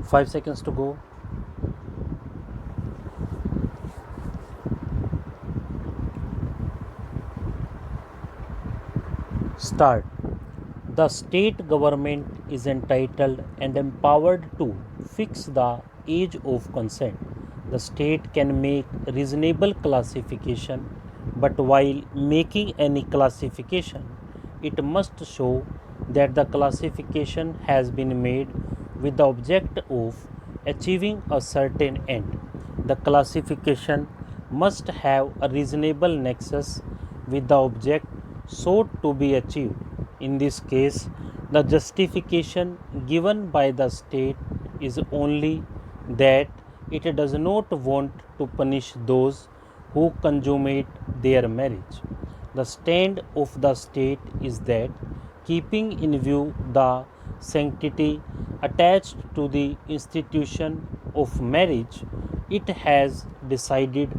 5 seconds to go. Start. The state government is entitled and empowered to fix the age of consent. The state can make reasonable classification, but while making any classification, it must show that the classification has been made with the object of achieving a certain end. The classification must have a reasonable nexus with the object sought to be achieved. In this case, the justification given by the state is only that it does not want to punish those who consummate their marriage. The stand of the state is that, keeping in view the sanctity attached to the institution of marriage, it has decided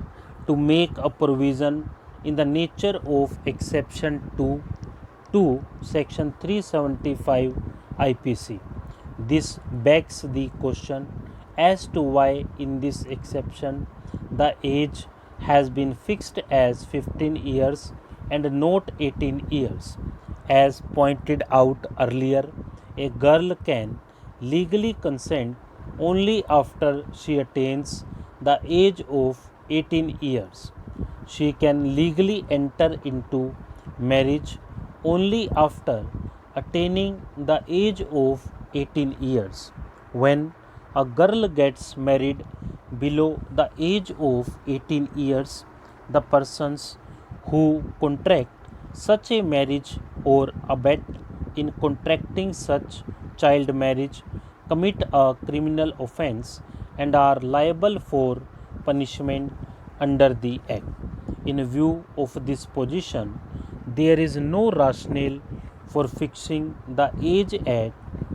to make a provision in the nature of exception to section 375 IPC. This begs the question as to why in this exception the age has been fixed as 15 years and not 18 years. As pointed out earlier, a girl can legally consent only after she attains the age of 18 years. She can legally enter into marriage only after attaining the age of 18 years. When a girl gets married below the age of 18 years, the persons who contract such a marriage or abet in contracting such child marriage commit a criminal offense and are liable for punishment under the Act. In view of this position, there is no rationale for fixing the age at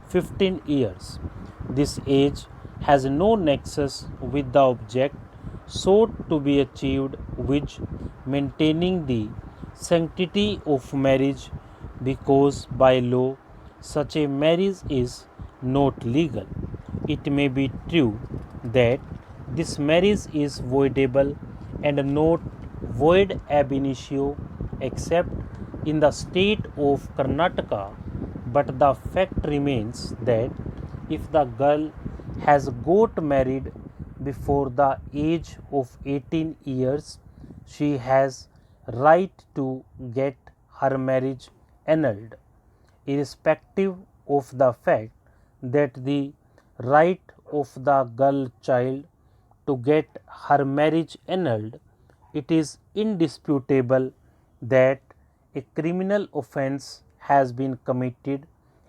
15 years. This age has no nexus with the object sought to be achieved, which maintaining the sanctity of marriage, because by law such a marriage is not legal. It may be true that this marriage is voidable and not void ab initio except in the state of Karnataka, but the fact remains that if the girl has got married before the age of 18 years, she has right to get her marriage annulled, irrespective of the fact that the right of the girl child to get her marriage annulled. It is indisputable that a criminal offense has been committed,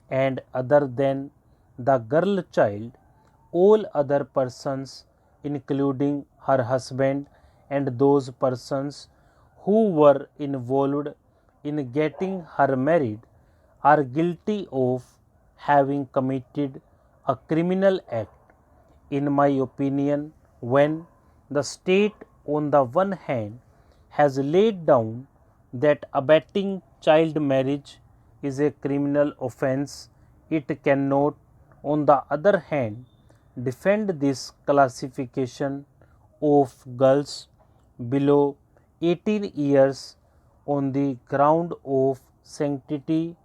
and other than the girl child, all other persons, including her husband and those persons who were involved in getting her married, are guilty of having committed a criminal act. In my opinion, when the state on the one hand has laid down that abetting child marriage is a criminal offense, it cannot on the other hand defend this classification of girls below 18 years on the ground of sanctity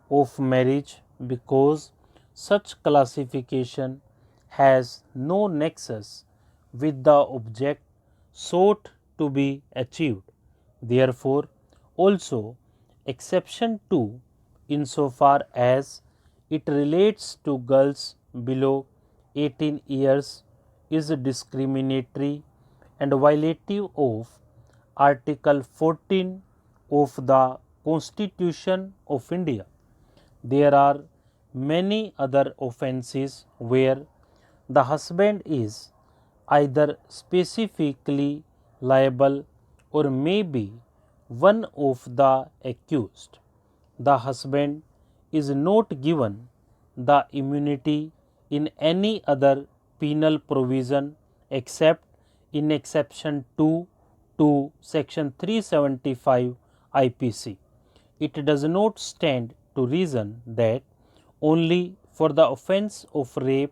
of marriage, because such classification has no nexus with the object sought to be achieved. Therefore, also exception 2, insofar as it relates to girls below 18 years, is discriminatory and violative of Article 14 of the Constitution of India. There are many other offences where the husband is either specifically liable or may be one of the accused. The husband is not given the immunity in any other penal provision except in exception 2 to section 375 IPC. It does not stand to reason that only for the offense of rape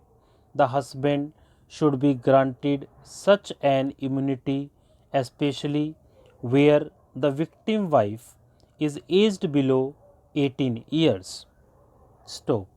the husband should be granted such an immunity, especially where the victim wife is aged below 18 years. Stop.